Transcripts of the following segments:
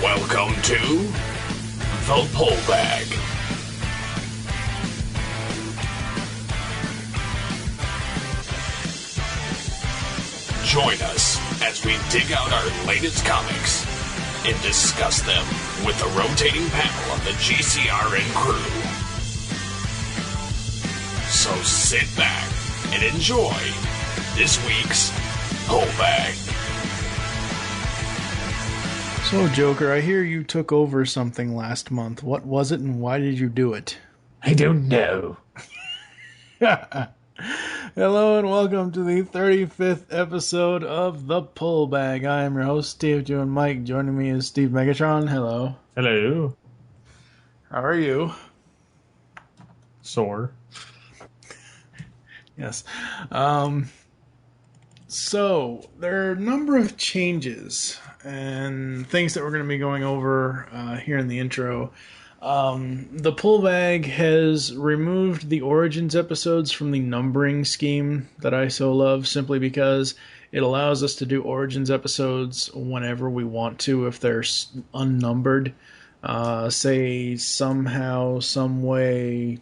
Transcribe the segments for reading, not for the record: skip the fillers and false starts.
Welcome to The Pull Bag. Join us as we dig out our latest comics and discuss them with the rotating panel of the GCRN crew. So sit back and enjoy this week's Pull Bag. So, Joker, I hear you took over something last month. What was it and why did you do it? I don't know. Hello and welcome to the 35th episode of The Pull Bag. I am your host, Steve, Joe, and Mike. Joining me is Steve Megatron. Hello. Hello. How are you? Sore. Yes. So, there are a number of changes and things that we're going to be going over here in the intro. The Pull Bag has removed the Origins episodes from the numbering scheme that I so love, simply because it allows us to do Origins episodes whenever we want to if they're unnumbered. Say somehow, some way,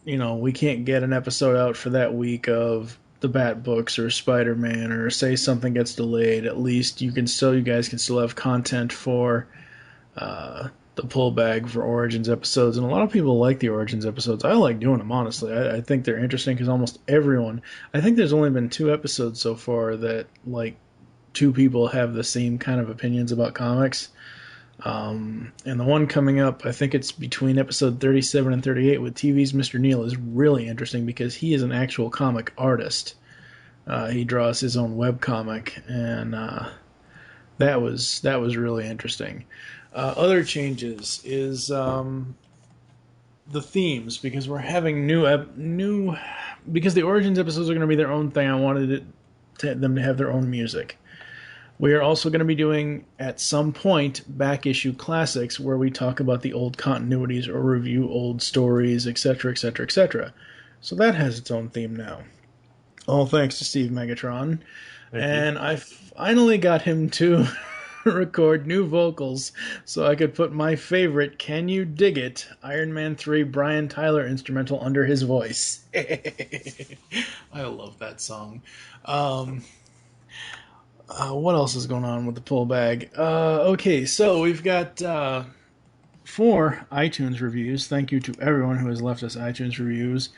we can't get an episode out for that week of the Bat books or Spider-Man, or say something gets delayed, at least you guys can still have content for the Pull Bag for Origins episodes. And a lot of people like the Origins episodes. I like doing them, honestly. I think they're interesting because almost everyone, I think there's only been 2 episodes so far that like 2 people have the same kind of opinions about comics. And the one coming up, I think it's between episode 37 and 38 with TV's Mr. Neal, is really interesting because he is an actual comic artist. He draws his own webcomic, and that was really interesting. Other changes is the themes, because we're having new because the Origins episodes are going to be their own thing. I wanted them to have their own music. We are also going to be doing, at some point, back issue classics, where we talk about the old continuities or review old stories, etc., etc., etc. So that has its own theme now. All thanks to Steve Megatron. And I finally got him to record new vocals so I could put my favorite Can You Dig It Iron Man 3 Brian Tyler instrumental under his voice. I love that song. What else is going on with the Pull Bag? Okay, so we've got 4 iTunes reviews. Thank you to everyone who has left us iTunes reviews.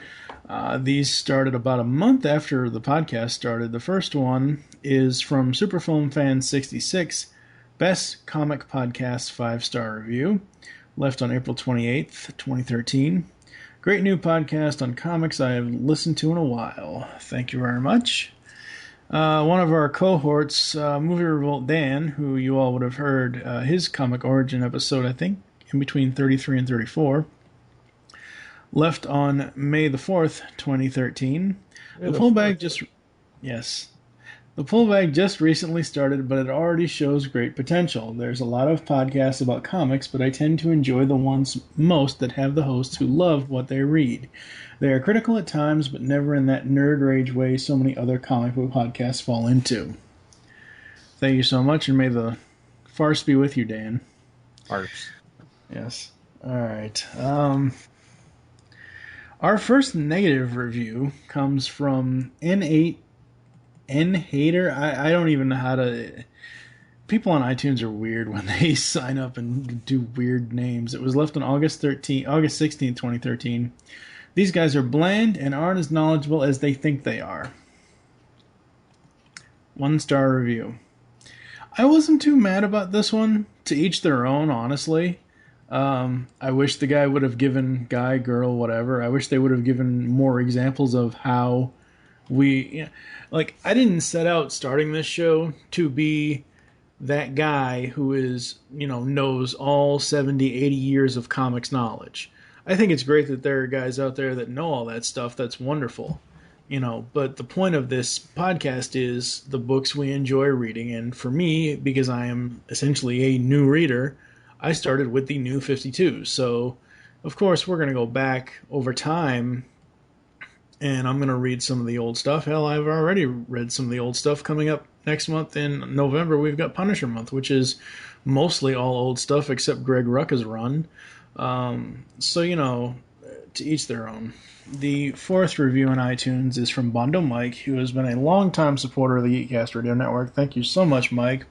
These started about a month after the podcast started. The first one is from Superfilm Fan 66, Best Comic Podcast 5-star review, left on April 28th, 2013. Great new podcast on comics I have listened to in a while. Thank you very much. One of our cohorts, Movie Revolt Dan, who you all would have heard his comic origin episode, I think, in between 33 and 34, left on May the 4th, 2013. The Pull Bag just recently started, but it already shows great potential. There's a lot of podcasts about comics, but I tend to enjoy the ones most that have the hosts who love what they read. They are critical at times, but never in that nerd rage way so many other comic book podcasts fall into. Thank you so much, and may the farce be with you, Dan. Farce. Yes. All right. Our first negative review comes from N8 N Hater. I don't even know how to. People on iTunes are weird when they sign up and do weird names. It was left on August 16th, 2013. These guys are bland and aren't as knowledgeable as they think they are. 1-star review. I wasn't too mad about this one. To each their own, honestly. I wish the guy would have given guy, girl, whatever. I wish they would have given more examples of how I didn't set out starting this show to be that guy who is, knows all 70, 80 years of comics knowledge. I think it's great that there are guys out there that know all that stuff. That's wonderful. But the point of this podcast is the books we enjoy reading. And for me, because I am essentially a new reader, I started with the New 52. So, of course, we're going to go back over time and I'm going to read some of the old stuff. Hell, I've already read some of the old stuff. Coming up next month in November, we've got Punisher Month, which is mostly all old stuff except Greg Rucka's run. So, to each their own. The fourth review on iTunes is from Bondo Mike, who has been a longtime supporter of the Geekcast Radio Network. Thank you so much, Mike.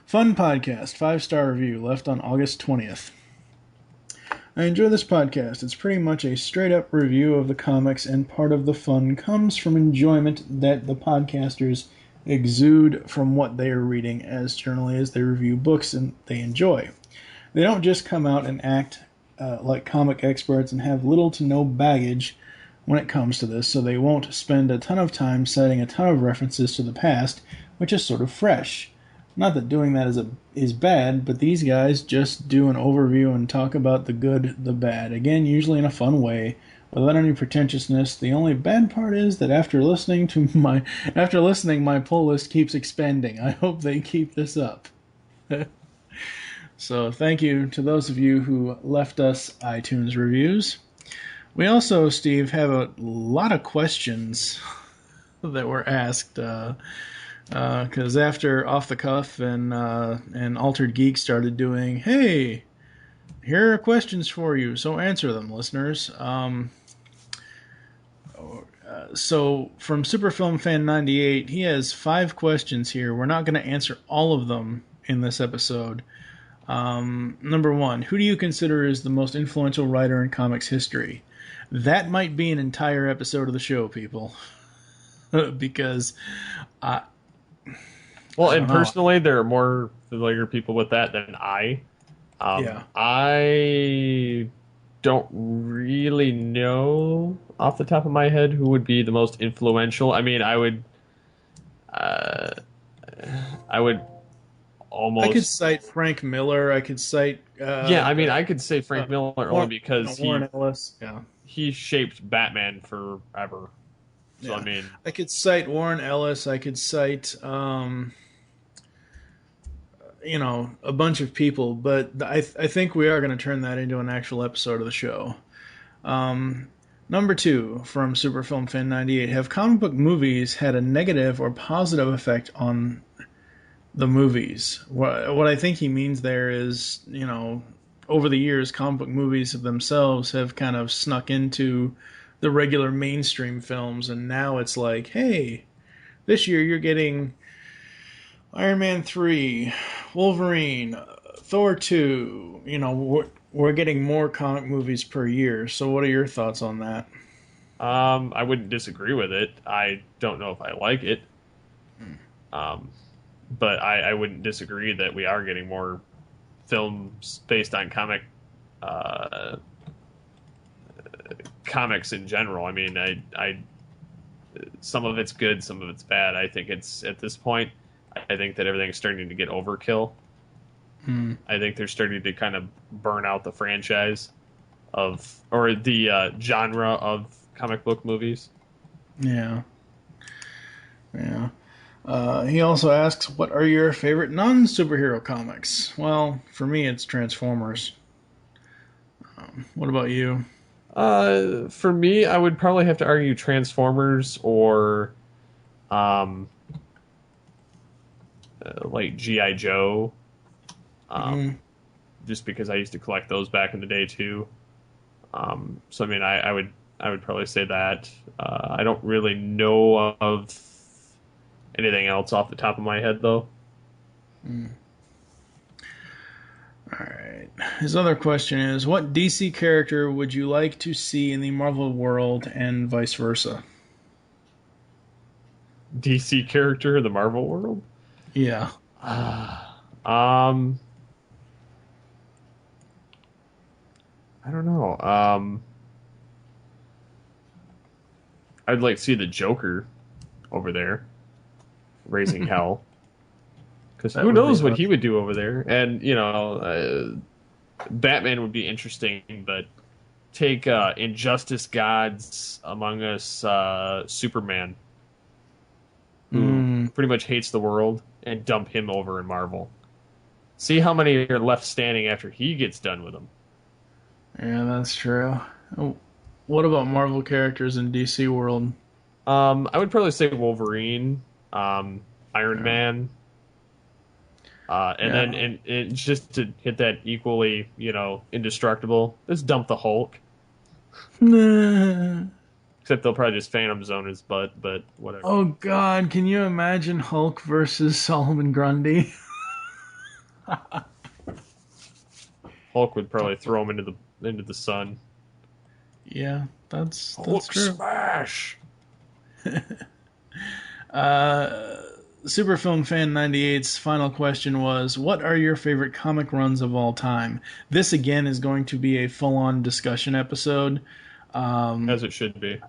Fun podcast, 5-star review, left on August 20th. I enjoy this podcast. It's pretty much a straight-up review of the comics, and part of the fun comes from enjoyment that the podcasters exude from what they are reading, as generally as they review books and they enjoy. They don't just come out and act like comic experts and have little to no baggage when it comes to this, so they won't spend a ton of time citing a ton of references to the past, which is sort of fresh. Not that doing that is bad, but these guys just do an overview and talk about the good, the bad. Again, usually in a fun way, without any pretentiousness. The only bad part is that after listening, my pull list keeps expanding. I hope they keep this up. So thank you to those of you who left us iTunes reviews. We also, Steve, have a lot of questions that were asked. Because after Off the Cuff and Altered Geek started doing, hey, here are questions for you, so answer them, listeners. So from Superfilm Fan 98, he has 5 questions here. We're not going to answer all of them in this episode. Number 1, who do you consider is the most influential writer in comics history? That might be an entire episode of the show, people. Because... Well, and personally, there are more familiar people with that than I. Yeah. I don't really know off the top of my head who would be the most influential. I mean, I would almost... I could cite Frank Miller. I could cite... I could say Frank Miller only because Warren Ellis. Yeah. He shaped Batman forever. So, yeah. I could cite Warren Ellis. I could cite, a bunch of people. But I think we are going to turn that into an actual episode of the show. Number 2, from Superfilm Fan 98. Have comic book movies had a negative or positive effect on the movies? What I think he means there is, over the years, comic book movies themselves have kind of snuck into the regular mainstream films, and now it's like, hey, this year you're getting Iron Man 3, Wolverine, Thor 2, we're getting more comic movies per year. So what are your thoughts on that? I wouldn't disagree with it. I don't know if I like it. But I wouldn't disagree that we are getting more films based on comics in general. I mean, I some of it's good, some of it's bad. I think it's, at this point, I think that everything's starting to get overkill. I think they're starting to kind of burn out the franchise or the genre of comic book movies. Yeah. He also asks, what are your favorite non-superhero comics? Well, for me, it's Transformers. What about you? For me, I would probably have to argue Transformers or like G.I. Joe. Just because I used to collect those back in the day too. So I mean, I would probably say that. I don't really know of anything else off the top of my head though. Alright. His other question is, what DC character would you like to see in the Marvel world and vice versa? DC character in the Marvel world? Yeah. I don't know. I'd like to see the Joker over there raising hell. Because who knows what he would do over there. And, Batman would be interesting, but take Injustice Gods Among Us Superman, who pretty much hates the world, and dump him over in Marvel. See how many are left standing after he gets done with them. Yeah, that's true. Oh, What about Marvel characters in DC world? I would probably say Wolverine, Iron Yeah. Man, and then Yeah. and just to hit that equally, indestructible. Let's dump the Hulk. Nah. Except they'll probably just Phantom Zone his butt, but whatever. Oh God, can you imagine Hulk versus Solomon Grundy? Hulk would probably throw him into the sun. Yeah, that's Hulk true. smash. Superfilm Fan 98's final question was, what are your favorite comic runs of all time? This again is going to be a full-on discussion episode. As it should be.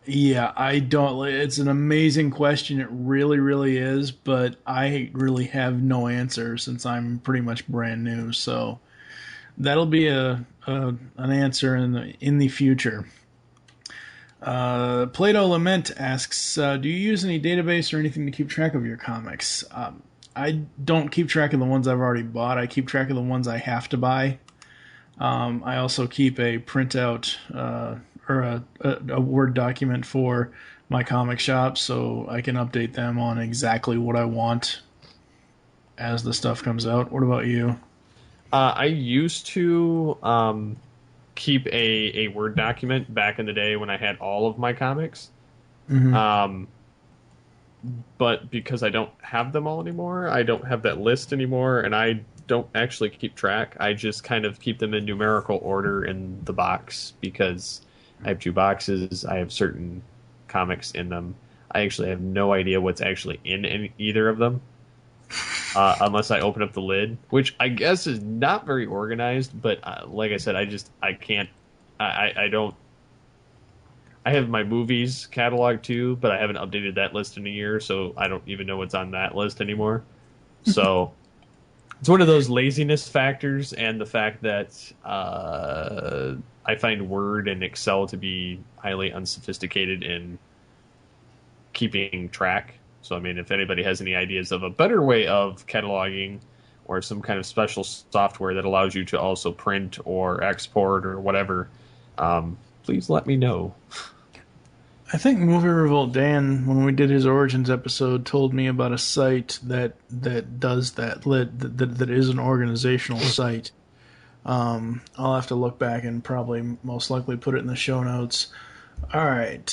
Yeah, I don't. It's an amazing question. It really, really is. But I really have no answer since I'm pretty much brand new. So that'll be an answer in the future. Plato Lament asks, do you use any database or anything to keep track of your comics? I don't keep track of the ones I've already bought. I keep track of the ones I have to buy. I also keep a printout or a Word document for my comic shop so I can update them on exactly what I want as the stuff comes out. What about you? I used to keep a Word document back in the day when I had all of my comics. Mm-hmm. But because I don't have them all anymore, I don't have that list anymore, and I don't actually keep track. I just kind of keep them in numerical order in the box because I have 2 boxes. I have certain comics in them. I actually have no idea what's actually in either of them. Unless I open up the lid, which I guess is not very organized, but like I said, I can't, I don't, I have my movies catalog too, but I haven't updated that list in a year, so I don't even know what's on that list anymore. So it's one of those laziness factors and the fact that I find Word and Excel to be highly unsophisticated in keeping track. So, I mean, if anybody has any ideas of a better way of cataloging or some kind of special software that allows you to also print or export or whatever, please let me know. I think Movie Revolt Dan, when we did his Origins episode, told me about a site that does that is an organizational site. I'll have to look back and probably most likely put it in the show notes. All right.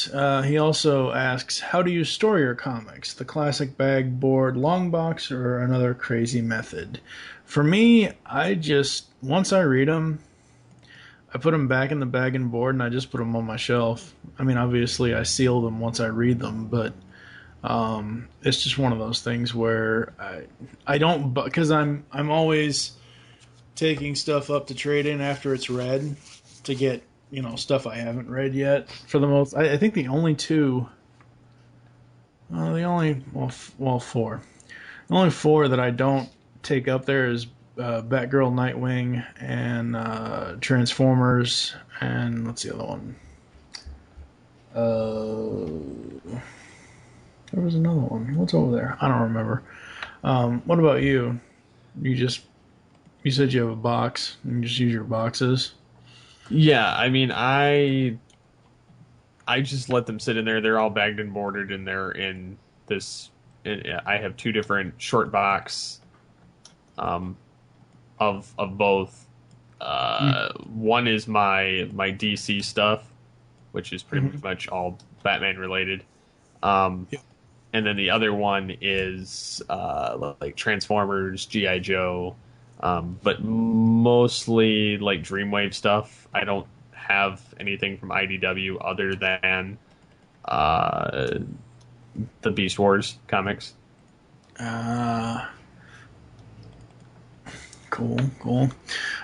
He also asks, how do you store your comics? The classic bag, board, long box, or another crazy method? For me, once I read them, I put them back in the bag and board, and I just put them on my shelf. I mean, obviously, I seal them once I read them, but it's just one of those things where I don't, because I'm always taking stuff up to trade in after it's read to get stuff I haven't read yet. For the most, I think the only two, four. The only 4 that I don't take up there is Batgirl, Nightwing, and Transformers, and what's the other one? There was another one. What's over there? I don't remember. What about you? You said you have a box, and you just use your boxes. Yeah, I mean, I just let them sit in there. They're all bagged and boarded, and they're in this. I have 2 different short box of both. One is my DC stuff, which is pretty much all Batman related. Yep. And then the other one is like Transformers, G.I. Joe, but mostly like Dreamwave stuff. I don't have anything from IDW other than the Beast Wars comics. Cool. All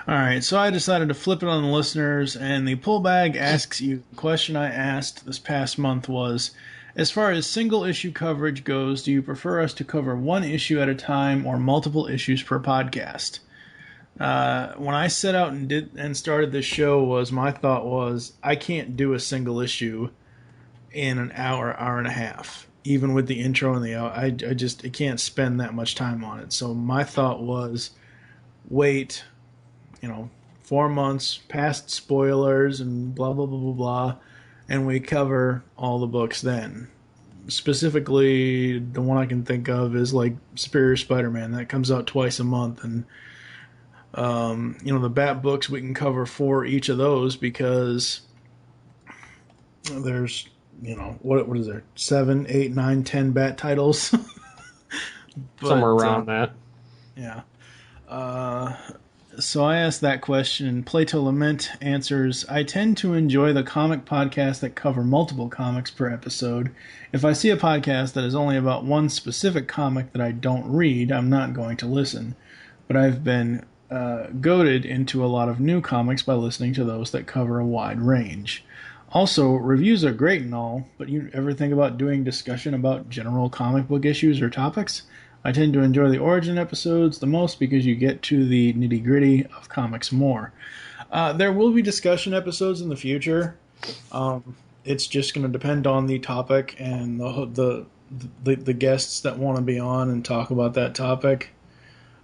right, so I decided to flip it on the listeners, and the pull bag asks you the question I asked this past month was, as far as single issue coverage goes, do you prefer us to cover one issue at a time or multiple issues per podcast? When I set out and started this show, my thought was I can't do a single issue in an hour and a half, even with the intro and the out. I can't spend that much time on it. So my thought was wait, 4 months past spoilers and blah blah blah blah blah, and we cover all the books then. Specifically, the one I can think of is like Superior Spider-Man that comes out twice a month, and the Bat books we can cover for each of those because there's what is there 7, 8, 9, 10 Bat titles, somewhere around that. Yeah. So I asked that question, and Plato Lament answers, I tend to enjoy the comic podcasts that cover multiple comics per episode. If I see a podcast that is only about one specific comic that I don't read, I'm not going to listen. But I've been goaded into a lot of new comics by listening to those that cover a wide range. Also, reviews are great and all, but you ever think about doing discussion about general comic book issues or topics? I tend to enjoy the origin episodes the most because you get to the nitty-gritty of comics more. There will be discussion episodes in the future. It's just going to depend on the topic and the guests that want to be on and talk about that topic.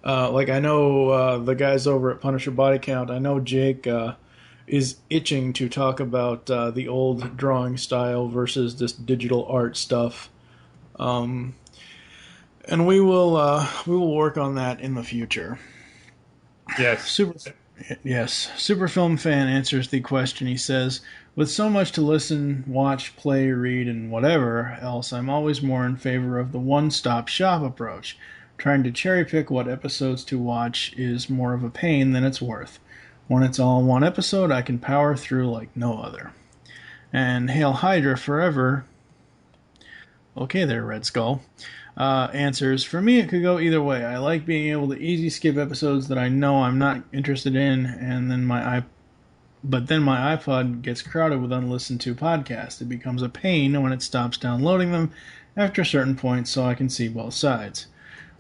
Like I know the guys over at Punisher Body Count, I know Jake is itching to talk about the old drawing style versus this digital art stuff. And we will work on that in the future. Yes. Superfilm Fan answers the question. He says, with so much to listen, watch, play, read, and whatever else, I'm always more in favor of the one-stop shop approach. Trying to cherry-pick what episodes to watch is more of a pain than it's worth. When it's all in one episode, I can power through like no other. And Hail Hydra Forever. Okay there, Red Skull. Answers, for me it could go either way. I like being able to easy skip episodes that I know I'm not interested in, and then my iPod gets crowded with unlistened to podcasts. It becomes a pain when it stops downloading them after a certain point, so I can see both sides.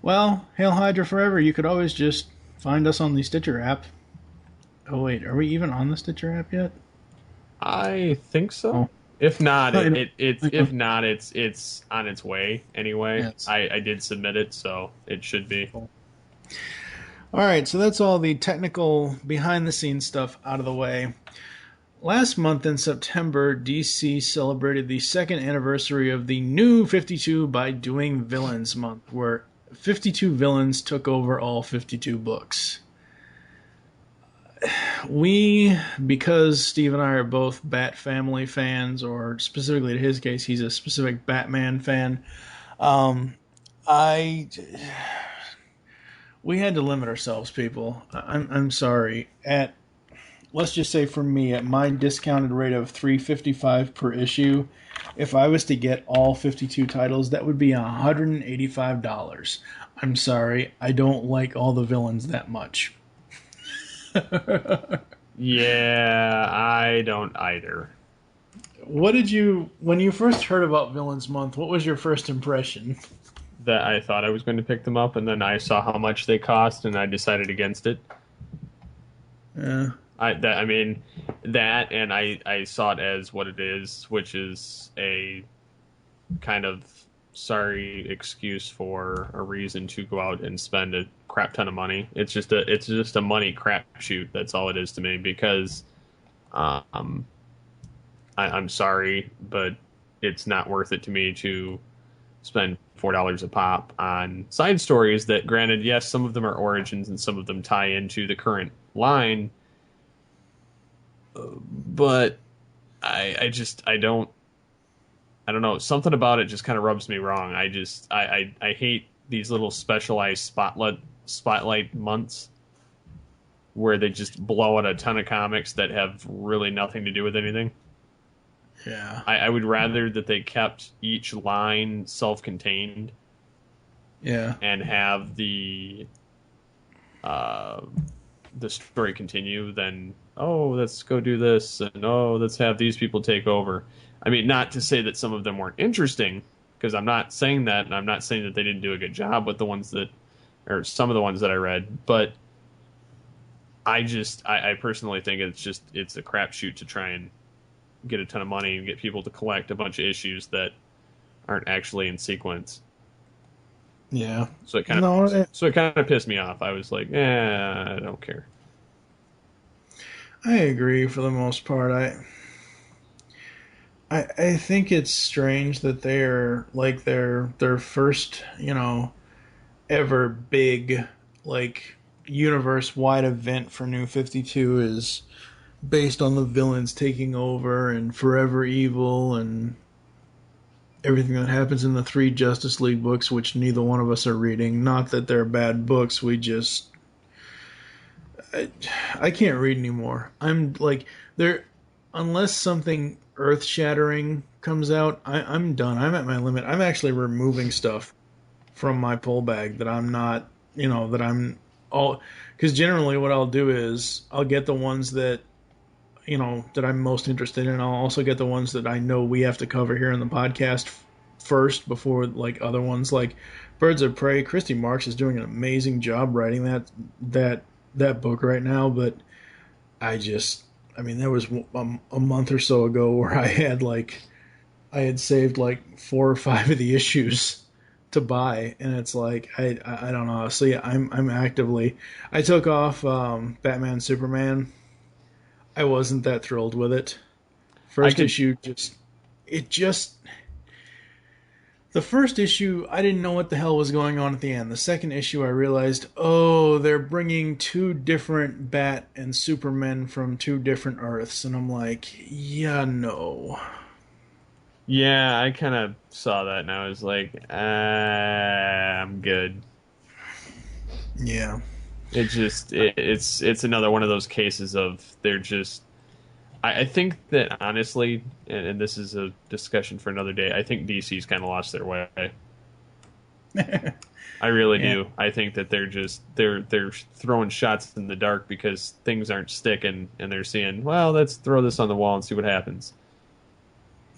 Well, Hail Hydra Forever, you could always just find us on the Stitcher app. Oh wait, are we even on the Stitcher app yet? I think so. Oh. If not, it's on its way anyway. Yes. I did submit it, so it should be. Cool. All right, so that's all the technical behind-the-scenes stuff out of the way. Last month in September, DC celebrated the second anniversary of the New 52 by doing Villains Month, where 52 villains took over all 52 books. Because Steve and I are both Bat Family fans, or specifically in his case, he's a specific Batman fan, we had to limit ourselves, people. I'm sorry. Let's just say for me, at my discounted rate of $3.55 per issue, if I was to get all 52 titles, that would be $185. I'm sorry, I don't like all the villains that much. Yeah, I don't either. When you first heard about Villains Month, what was your first impression? That I thought I was going to pick them up, and then I saw how much they cost, and I decided against it. Yeah. I saw it as what it is, which is a kind of sorry excuse for a reason to go out and spend a crap ton of money. It's just a money crapshoot. That's all it is to me, because I'm sorry, but it's not worth it to me to spend $4 a pop on side stories that, granted, yes, some of them are origins and some of them tie into the current line, but I don't know. Something about it just kind of rubs me wrong. I hate these little specialized spotlight months where they just blow out a ton of comics that have really nothing to do with anything. Yeah. I would rather that they kept each line self-contained. Yeah. And have the story continue than, oh, let's go do this, and oh, let's have these people take over. I mean, not to say that some of them weren't interesting, because I'm not saying that, and I'm not saying that they didn't do a good job with the ones that, or some of the ones that I read, but I personally think it's a crapshoot to try and get a ton of money and get people to collect a bunch of issues that aren't actually in sequence. Yeah. So it kind of pissed me off. I was like, I don't care. I agree for the most part. I think it's strange that they're like their first, ever big like universe wide event for New 52 is based on the villains taking over and Forever Evil and everything that happens in the three Justice League books, which neither one of us are reading. Not that they're bad books, we just I can't read anymore. I'm like there unless something earth shattering comes out, I'm done. I'm at my limit. I'm actually removing stuff from my pull bag that I'm not, that I'm all because generally what I'll do is I'll get the ones that that I'm most interested in. I'll also get the ones that I know we have to cover here in the podcast first before like other ones like Birds of Prey. Christy Marks is doing an amazing job writing that book right now, but I mean, there was a month or so ago where I had saved like 4 or 5 of the issues to buy, and it's like I don't know. So yeah, I'm actively. I took off Batman Superman. I wasn't that thrilled with it. First issue just the first issue, I didn't know what the hell was going on at the end. The second issue, I realized, oh, they're bringing 2 different Bat and Supermen from 2 different Earths. And I'm like, yeah, no. Yeah, I kind of saw that and I was like, I'm good. Yeah. It's another one of those cases of they're just. I think that honestly, and this is a discussion for another day, I think DC's kind of lost their way. I really do. I think that they're throwing shots in the dark because things aren't sticking, and they're seeing, well, let's throw this on the wall and see what happens.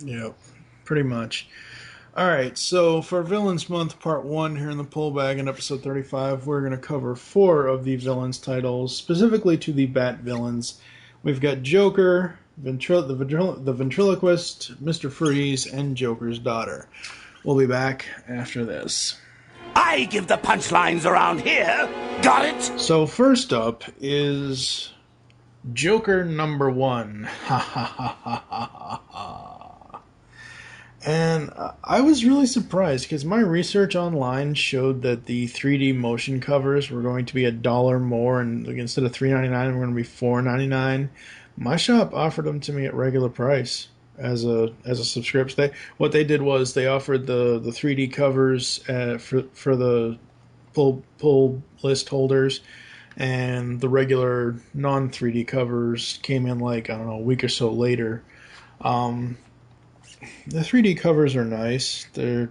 Yep, pretty much. All right, so for Villains Month Part 1 here in the Pull Bag in episode 35, we're going to cover 4 of the villains titles, specifically to the Bat villains. We've got Joker, the Ventriloquist, Mr. Freeze, and Joker's daughter. We'll be back after this. I give the punchlines around here. Got it? So first up is Joker number 1. Ha ha ha ha ha ha. And I was really surprised because my research online showed that the 3D motion covers were going to be $1 more, and like, instead of $3.99, we're going to be $4.99. My shop offered them to me at regular price as a subscription. What they did was they offered the 3D covers for the pull list holders, and the regular non 3D covers came in like, I don't know, a week or so later. The 3D covers are nice. They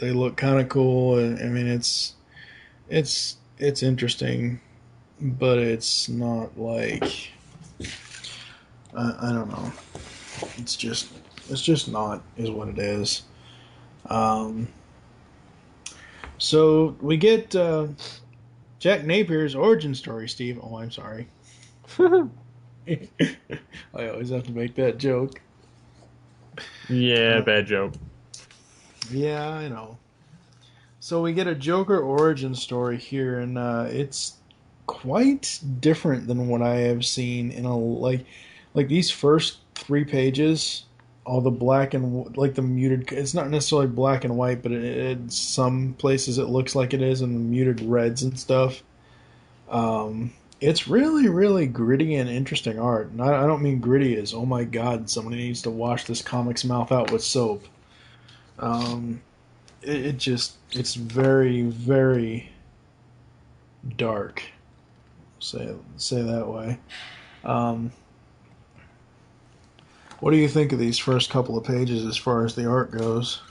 look kind of cool. I mean, it's interesting, but it's not like I don't know. It's just not is what it is. So we get Jack Napier's origin story, Steve. Oh, I'm sorry. I always have to make that joke. Yeah, bad joke. Yeah, I know. So we get a Joker origin story here, and it's quite different than what I have seen in a like these first 3 pages. All the black and like the muted. It's not necessarily black and white, but in some places it looks like it is, and the muted reds and stuff. It's really, really gritty and interesting art. And I don't mean gritty as, oh my god, somebody needs to wash this comic's mouth out with soap. It's very, very dark. Say that way. What do you think of these first couple of pages as far as the art goes?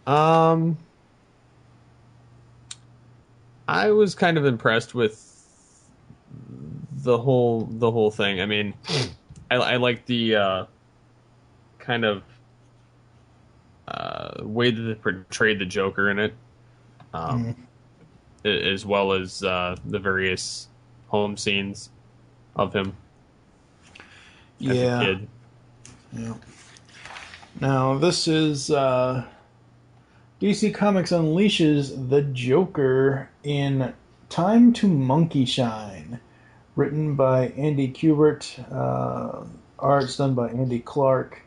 I was kind of impressed with the whole thing. I mean, I like the kind of way that they portrayed the Joker in it, as well as the various home scenes of him as a kid. Yeah. Now this is DC Comics unleashes the Joker in Time to Monkey Shine, Written by Andy Kubert. Art's done by Andy Clark.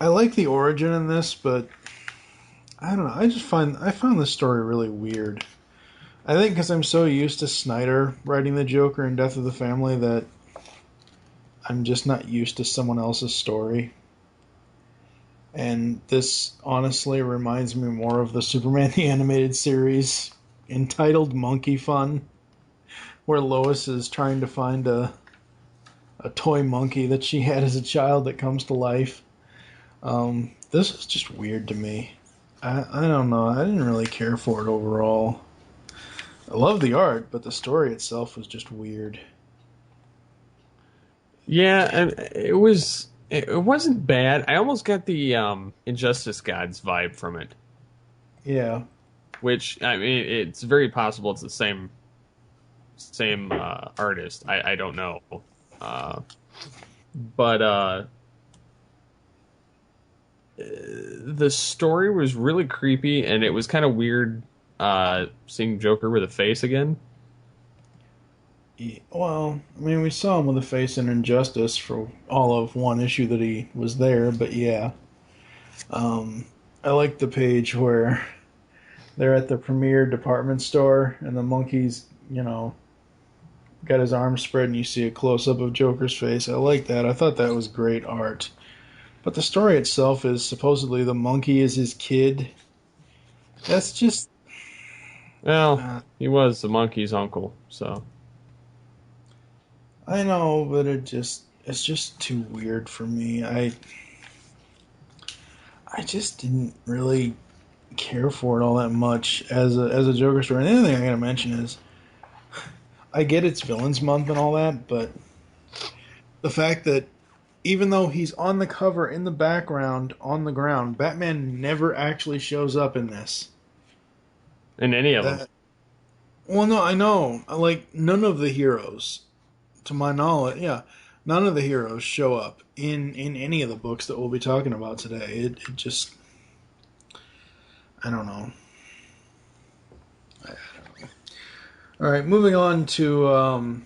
I like the origin in this, but I don't know. I found this story really weird. I think because I'm so used to Snyder writing the Joker in Death of the Family that I'm just not used to someone else's story. And this honestly reminds me more of the Superman the Animated Series entitled Monkey Fun, where Lois is trying to find a toy monkey that she had as a child that comes to life. This is just weird to me. I don't know. I didn't really care for it overall. I love the art, but the story itself was just weird. Yeah, and it wasn't bad. I almost got the Injustice Gods vibe from it, Yeah. which I mean, it's very possible it's the same artist. I don't know, but the story was really creepy, and it was kind of weird seeing Joker with a face again. Well, I mean, we saw him with a face in Injustice for all of one issue that he was there, but yeah. I like the page where they're at the Premier department store and the monkey's, got his arms spread and you see a close up of Joker's face. I like that. I thought that was great art. But the story itself is supposedly the monkey is his kid. That's just. Well, he was the monkey's uncle, so. I know, but it's just too weird for me. I just didn't really care for it all that much as a Joker story. And the other thing I gotta mention is, I get it's Villains Month and all that, but the fact that even though he's on the cover in the background on the ground, Batman never actually shows up in this. In any of them. Well, no, I know. Like, none of the heroes, to my knowledge, none of the heroes show up in any of the books that we'll be talking about today. It just, I don't know. All right, moving on to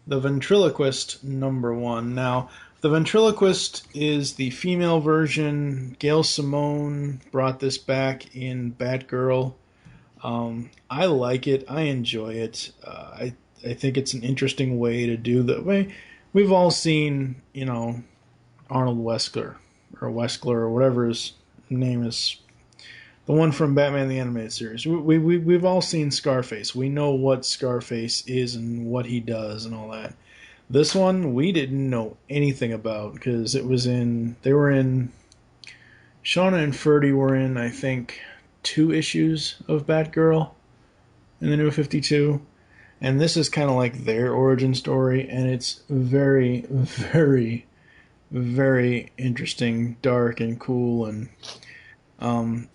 the Ventriloquist #1. Now, the Ventriloquist is the female version. Gail Simone brought this back in Batgirl. I like it. I enjoy it. I think it's an interesting way to do the way. We've all seen, Arnold Wesker or whatever his name is. The one from Batman the Animated Series. We've all seen Scarface. We know what Scarface is and what he does and all that. This one, we didn't know anything about because it was they were in, Shauna and Ferdy were in, I think, 2 issues of Batgirl in the New 52. And this is kind of like their origin story, and it's very, very, very interesting, dark, and cool, and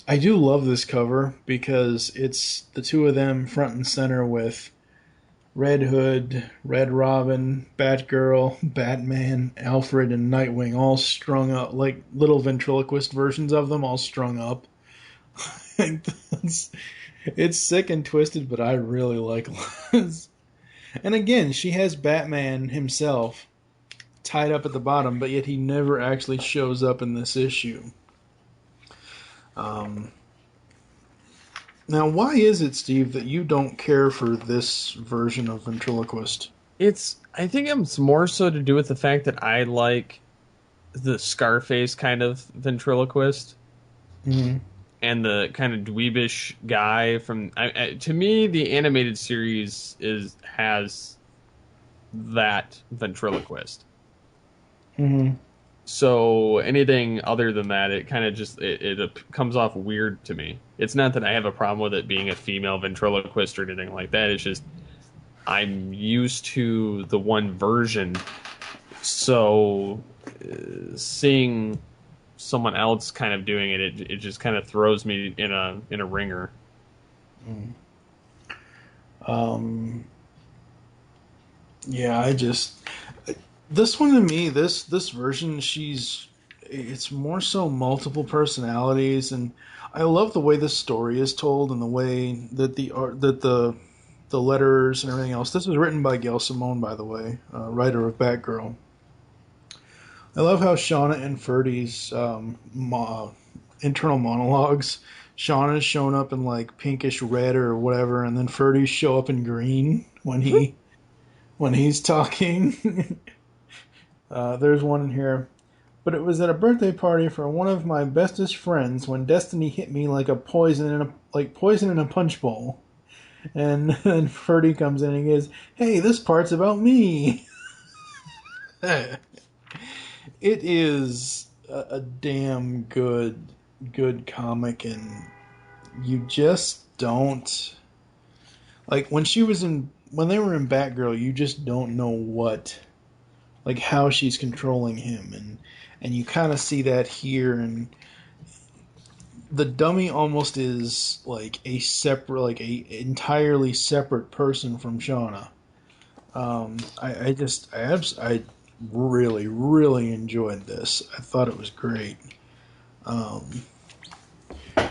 I do love this cover because it's the two of them front and center with Red Hood, Red Robin, Batgirl, Batman, Alfred, and Nightwing all strung up, like little ventriloquist versions of them all strung up. It's sick and twisted, but I really like Liz. And again, she has Batman himself tied up at the bottom, but yet he never actually shows up in this issue. Now, why is it, Steve, that you don't care for this version of Ventriloquist? I think it's more so to do with the fact that I like the Scarface kind of ventriloquist. Mm-hmm. And the kind of dweebish guy from... to me, the animated series has that ventriloquist. Mm-hmm. So anything other than that, it kind of just it comes off weird to me. It's not that I have a problem with it being a female ventriloquist or anything like that. It's just I'm used to the one version, so seeing someone else kind of doing it just kind of throws me in a ringer. Yeah, this one to me, this version, it's more so multiple personalities, and I love the way this story is told and the way that the letters and everything else. This was written by Gail Simone, by the way, writer of Batgirl. I love how Shauna and Ferdy's internal monologues. Shauna's shown up in like pinkish red or whatever, and then Ferdy's show up in green when he's talking. There's one in here. But it was at a birthday party for one of my bestest friends when destiny hit me like poison in a punch bowl. And then Ferdy comes in and he goes, "Hey, this part's about me." It is a damn good comic, and you just don't like when they were in Batgirl, you just don't know how she's controlling him, and you kind of see that here, and the dummy almost is like a entirely separate person from Shauna. I really, really enjoyed this. I thought it was great.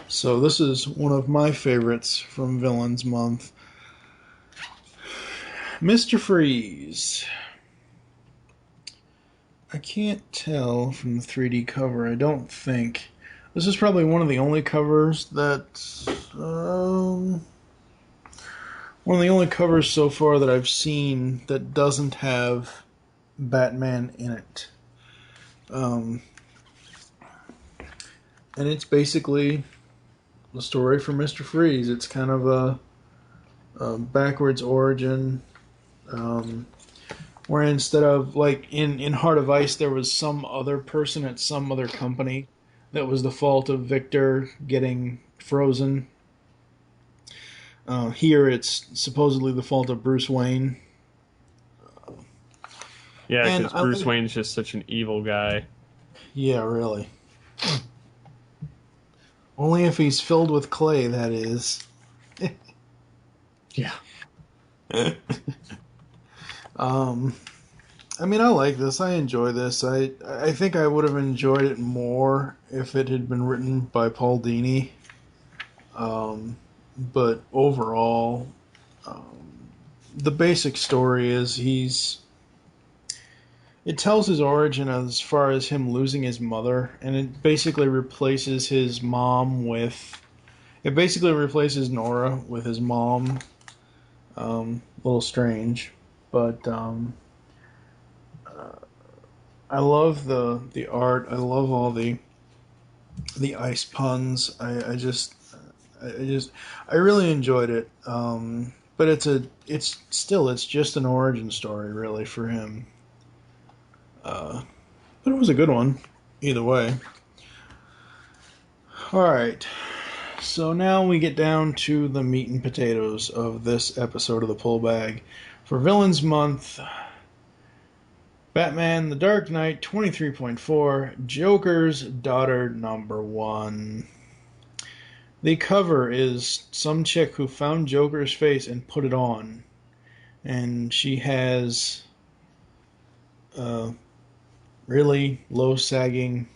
So this is one of my favorites from Villains Month. Mr. Freeze. I can't tell from the 3D cover. I don't think. This is probably one of the only covers one of the only covers so far that I've seen that doesn't have Batman in it. And it's basically the story for Mr. Freeze. It's kind of a backwards origin, where instead of, like, in Heart of Ice, there was some other person at some other company that was the fault of Victor getting frozen. Here, it's supposedly the fault of Bruce Wayne. Yeah, because Bruce Wayne's just such an evil guy. Yeah, really. Only if he's filled with clay, that is. Yeah. I mean, I like this. I enjoy this. I think I would have enjoyed it more if it had been written by Paul Dini. But overall, the basic story is it tells his origin as far as him losing his mother, and it basically replaces his mom with... It basically replaces Nora with his mom. A little strange, but I love the art. I love all the ice puns. I really enjoyed it. But it's just an origin story really for him. But it was a good one, either way. Alright, so now we get down to the meat and potatoes of this episode of the Pull Bag. For Villains Month, Batman The Dark Knight 23.4, Joker's Daughter number 1. The cover is some chick who found Joker's face and put it on. And she has really low-sagging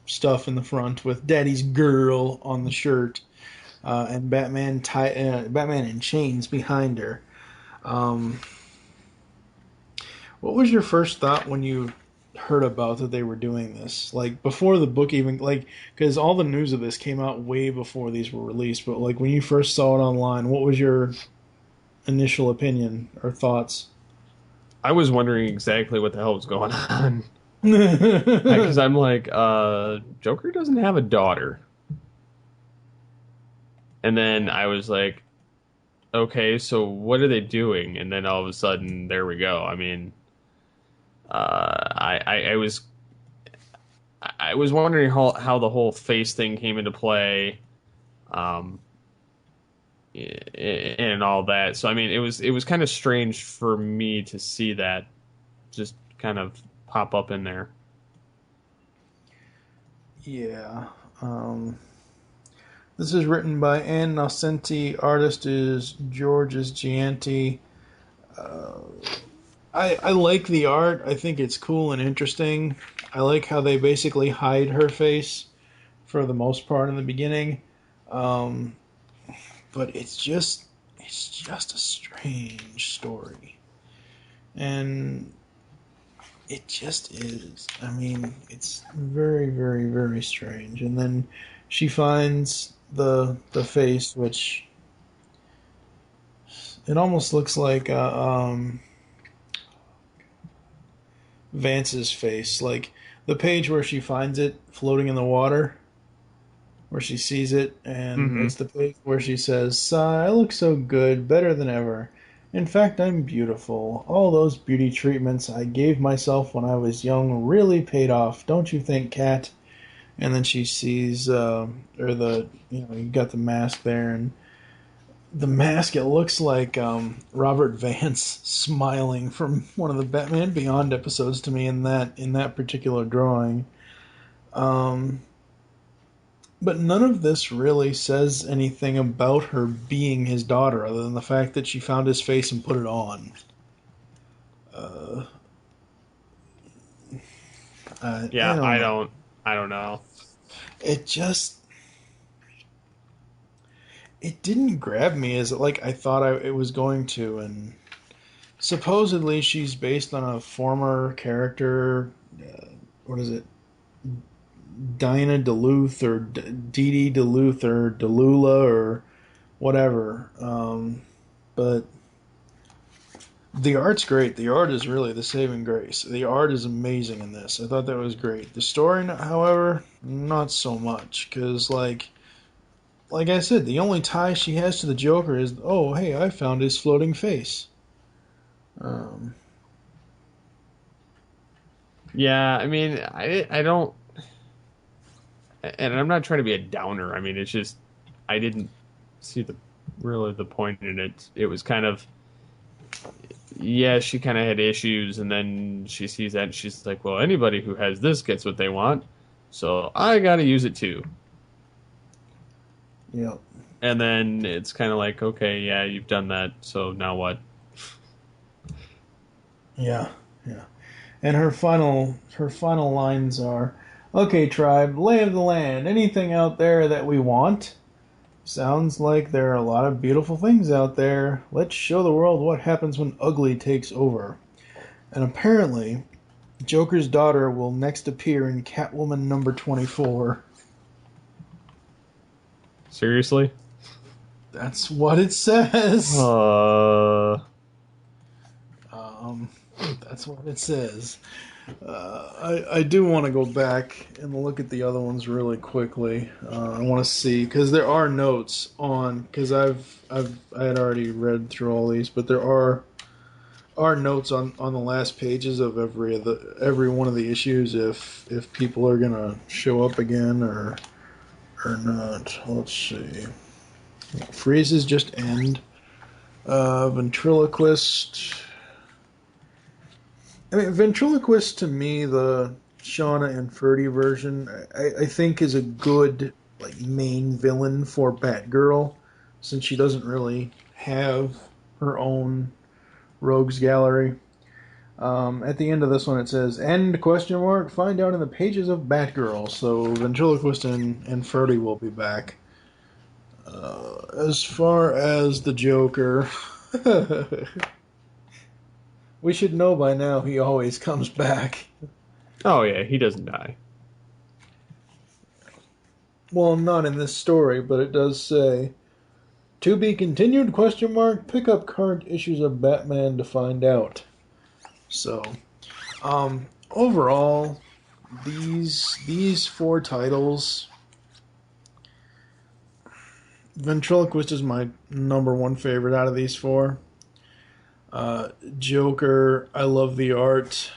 stuff in the front with Daddy's Girl on the shirt, and Batman in chains behind her. What was your first thought when you heard about that they were doing this? Like, before the book even, like, because all the news of this came out way before these were released, but, like, when you first saw it online, what was your initial opinion or thoughts? I was wondering exactly what the hell was going on. Because I'm like, Joker doesn't have a daughter. And then I was like, okay, so what are they doing? And then all of a sudden, there we go. I mean, I was wondering how the whole face thing came into play, and all that. So I mean, it was kind of strange for me to see that just kind of pop up in there. Yeah. This is written by Ann Nocenti. Artist is Georges Gianti. I like the art. I think it's cool and interesting. I like how they basically hide her face for the most part in the beginning. But it's just a strange story. And it just is. I mean, it's very, very, very strange. And then she finds the face, which it almost looks like Vance's face. Like the page where she finds it floating in the water, where she sees it, and it's the page where she says, I look so good, better than ever. In fact, I'm beautiful. All those beauty treatments I gave myself when I was young really paid off, don't you think, Kat? And then she sees, you got the mask there, and the mask, it looks like Robert Vance smiling from one of the Batman Beyond episodes to me in that particular drawing. But none of this really says anything about her being his daughter, other than the fact that she found his face and put it on. I don't know. It didn't grab me as like I thought it was going to, and supposedly she's based on a former character. What is it? Dinah Duluth or Dee Dee Duluth or Delula or whatever. But the art's great. The art is really the saving grace. The art is amazing in this. I thought that was great. The story, however, not so much. Because, like I said, the only tie she has to the Joker is, oh, hey, I found his floating face. Yeah, I mean, I don't... And I'm not trying to be a downer. I mean, it's just I didn't see the point in it. It was kind of, yeah, she kind of had issues, and then she sees that and she's like, well, anybody who has this gets what they want, so I got to use it too. Yep. And then it's kind of like, okay, yeah, you've done that, so now what? Yeah. And her final lines are, okay, tribe, lay of the land, anything out there that we want? Sounds like there are a lot of beautiful things out there. Let's show the world what happens when ugly takes over. And apparently, Joker's daughter will next appear in Catwoman number 24. Seriously? That's what it says. That's what it says. I do want to go back and look at the other ones really quickly. I want to see, because there are notes on, because I had already read through all these, but there are notes on the last pages of every one of the issues if people are gonna show up again or not. Let's see. Freezes just end. Ventriloquist. I mean, Ventriloquist, to me, the Shauna and Ferdy version, I think is a good main villain for Batgirl, since she doesn't really have her own rogues gallery. At the end of this one, it says, "End question mark, find out in the pages of Batgirl." So Ventriloquist and Ferdy will be back. As far as the Joker... We should know by now he always comes back. Oh, yeah, he doesn't die. Well, not in this story, but it does say, "To be continued, question mark, pick up current issues of Batman to find out." So, overall, these 4 titles, Ventriloquist is my number 1 favorite out of these 4. Joker, I love the art,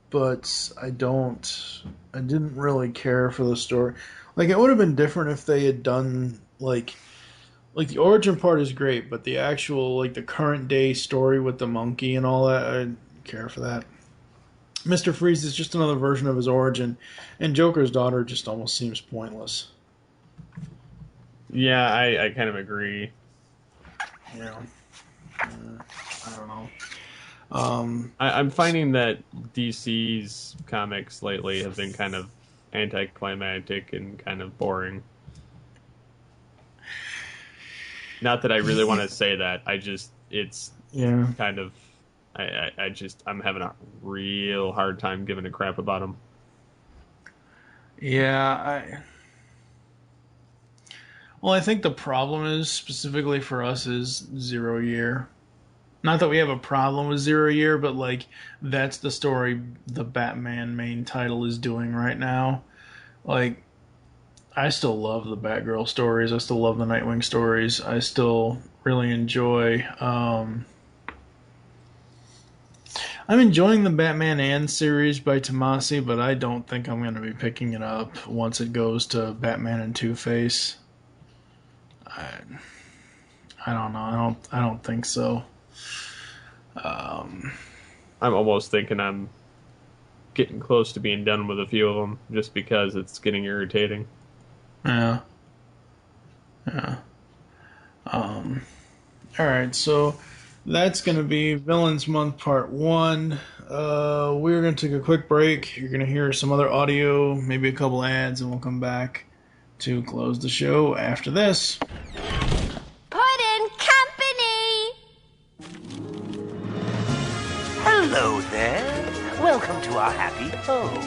but I didn't really care for the story. It would have been different if they had done, the origin part is great, but the actual, the current day story with the monkey and all that, I didn't care for that. Mr. Freeze is just another version of his origin, and Joker's daughter just almost seems pointless. Yeah, I kind of agree. Yeah. I don't know. I'm finding that DC's comics lately have been kind of anticlimactic and kind of boring. Not that I really want to say that. It's kind of, I'm having a real hard time giving a crap about them. Yeah, I think the problem is, specifically for us, is 0 Year. Not that we have a problem with 0 Year, but, like, that's the story the Batman main title is doing right now. Like, I still love the Batgirl stories. I still love the Nightwing stories. I still really enjoy... I'm enjoying the Batman and series by Tomasi, but I don't think I'm going to be picking it up once it goes to Batman and Two-Face. I don't know. I don't think so. I'm almost thinking I'm getting close to being done with a few of them, just because it's getting irritating. Yeah. Alright, so that's going to be Villains Month Part 1. We're going to take a quick break. You're going to hear some other audio, maybe a couple ads, and we'll come back to close the show after this. Puddin' Company! Hello there. Welcome to our happy home.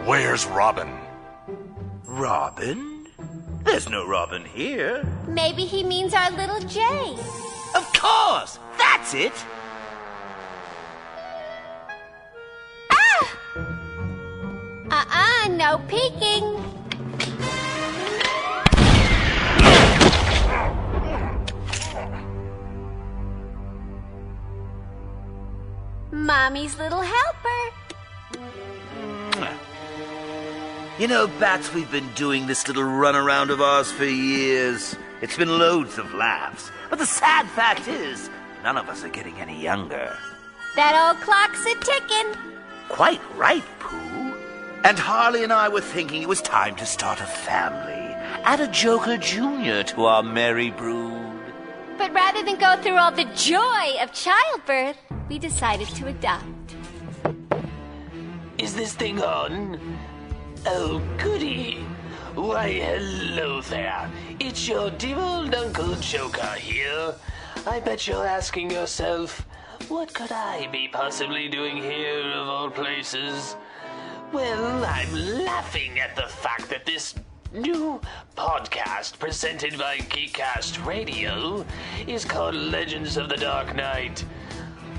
Where's Robin? Robin? There's no Robin here. Maybe he means our little Jay. Of course! That's it! No peeking. Mommy's little helper. You know, Bats, we've been doing this little runaround of ours for years. It's been loads of laughs. But the sad fact is, none of us are getting any younger. That old clock's a-ticking. Quite right, Pooh. And Harley and I were thinking it was time to start a family. Add a Joker Jr. to our merry brood. But rather than go through all the joy of childbirth, we decided to adopt. Is this thing on? Oh, goody. Why, hello there. It's your dear old Uncle Joker here. I bet you're asking yourself, what could I be possibly doing here of all places? Well, I'm laughing at the fact that this new podcast presented by Geekcast Radio is called Legends of the Dark Knight.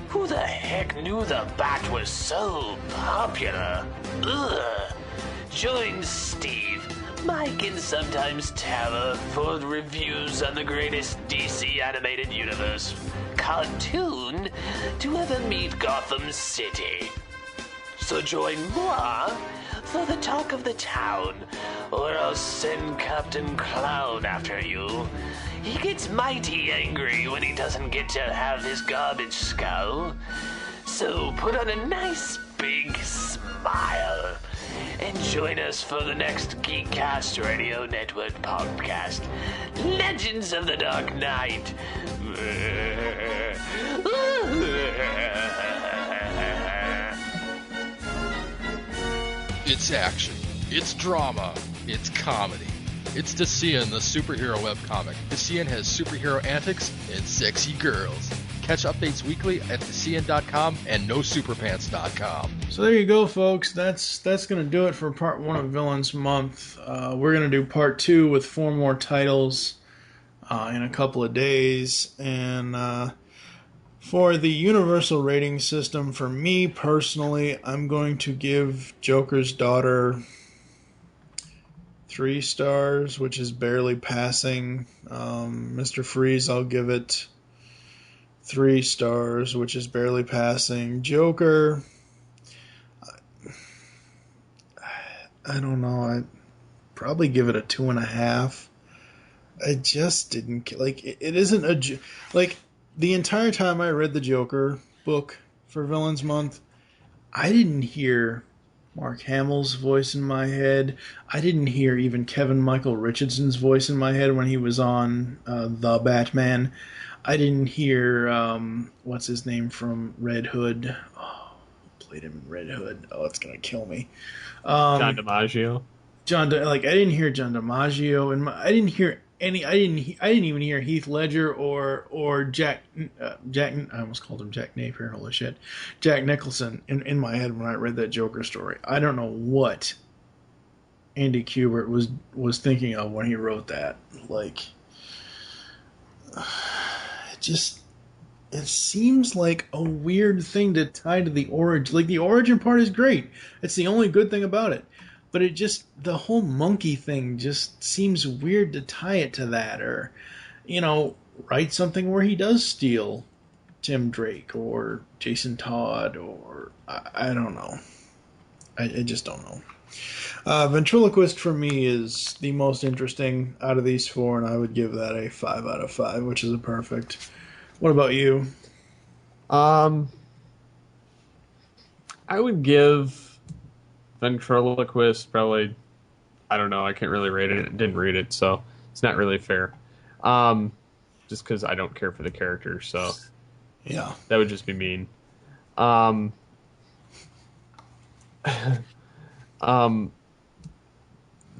Who the heck knew the Bat was so popular? Ugh. Join Steve, Mike, and sometimes Tara for reviews on the greatest DC animated universe cartoon to ever meet Gotham City. So join moi for the talk of the town, or I'll send Captain Clown after you. He gets mighty angry when he doesn't get to have his garbage skull. So put on a nice big smile and join us for the next Geekcast Radio Network podcast, Legends of the Dark Knight. It's action, it's drama, it's comedy. It's Decian, the superhero webcomic. Decian has superhero antics and sexy girls. Catch updates weekly at Decian.com and NoSuperPants.com. So there you go, folks. That's going to do it for part 1 of Villains Month. We're going to do part 2 with 4 more titles in a couple of days. And for the universal rating system, for me personally, I'm going to give Joker's Daughter 3 stars, which is barely passing. Mr. Freeze, I'll give it 3 stars, which is barely passing. Joker, I don't know. I'd probably give it a 2.5. I just didn't like it. It isn't a like the entire time I read the Joker book for Villains Month, I didn't hear Mark Hamill's voice in my head. I didn't hear even Kevin Michael Richardson's voice in my head when he was on The Batman. I didn't hear, what's his name from Red Hood? Oh, played him in Red Hood. Oh, it's going to kill me. John DiMaggio. I didn't hear John DiMaggio, and I didn't hear any. I didn't even hear Heath Ledger or Jack. I almost called him Jack Napier. Holy shit, Jack Nicholson in my head when I read that Joker story. I don't know what Andy Kubert was thinking of when he wrote that. Like, it seems like a weird thing to tie to the origin. Like, the origin part is great. It's the only good thing about it. But the whole monkey thing just seems weird to tie it to that. Or, write something where he does steal Tim Drake or Jason Todd or, I don't know. I just don't know. Ventriloquist for me is the most interesting out of these four, and I would give that a 5 out of 5, which is a perfect. What about you? I would give Ventriloquist probably, I don't know, I can't really rate it. I didn't read it, so it's not really fair. Just because I don't care for the character, so yeah, that would just be mean.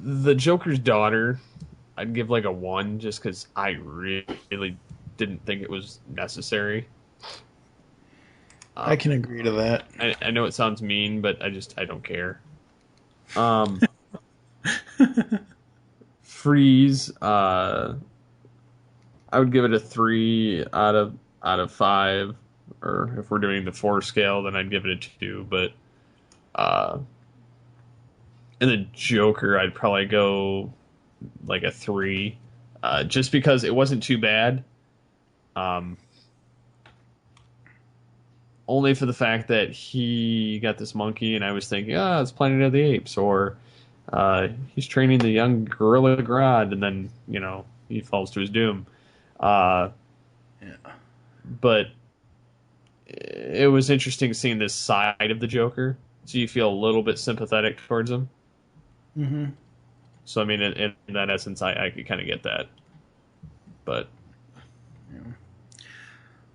The Joker's daughter, I'd give like a 1, just because I really didn't think it was necessary. I can agree to that. I know it sounds mean, but I don't care. Freeze, I would give it a 3 out of 5, or if we're doing the 4 scale, then I'd give it a 2. But and the Joker, I'd probably go like a 3, just because it wasn't too bad. Only for the fact that he got this monkey, and I was thinking, it's Planet of the Apes, or he's training the young Gorilla Grodd, and then, he falls to his doom. Yeah. But it was interesting seeing this side of the Joker, so you feel a little bit sympathetic towards him. Mm-hmm. So, I mean, in that essence, I could kind of get that. But... yeah.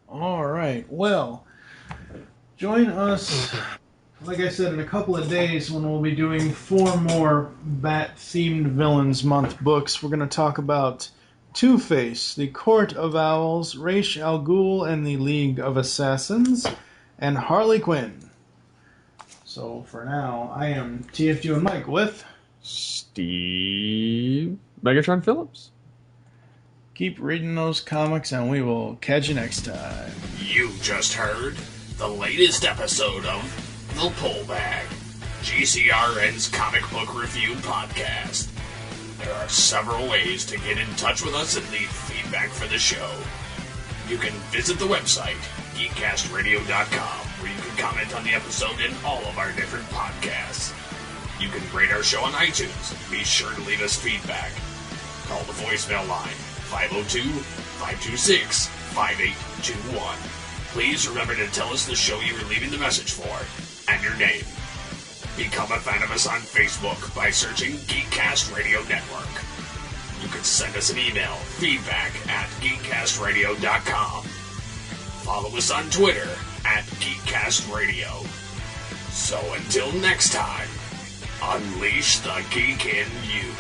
All right. Well... join us, like I said, in a couple of days when we'll be doing 4 more Bat-themed Villains Month books. We're going to talk about Two-Face, The Court of Owls, Ra's al Ghul and the League of Assassins, and Harley Quinn. So for now, I am TFG and Mike with Steve Megatron Phillips. Keep reading those comics, and we will catch you next time. You just heard the latest episode of The Pullback, GCRN's comic book review podcast. There are several ways to get in touch with us and leave feedback for the show. You can visit the website, geekcastradio.com, where you can comment on the episode and all of our different podcasts. You can rate our show on iTunes. Be sure to leave us feedback. Call the voicemail line, 502-526-5821. Please remember to tell us the show you were leaving the message for, and your name. Become a fan of us on Facebook by searching Geekcast Radio Network. You can send us an email, feedback@geekcastradio.com. Follow us on Twitter, @GeekCastRadio. So until next time, unleash the geek in you.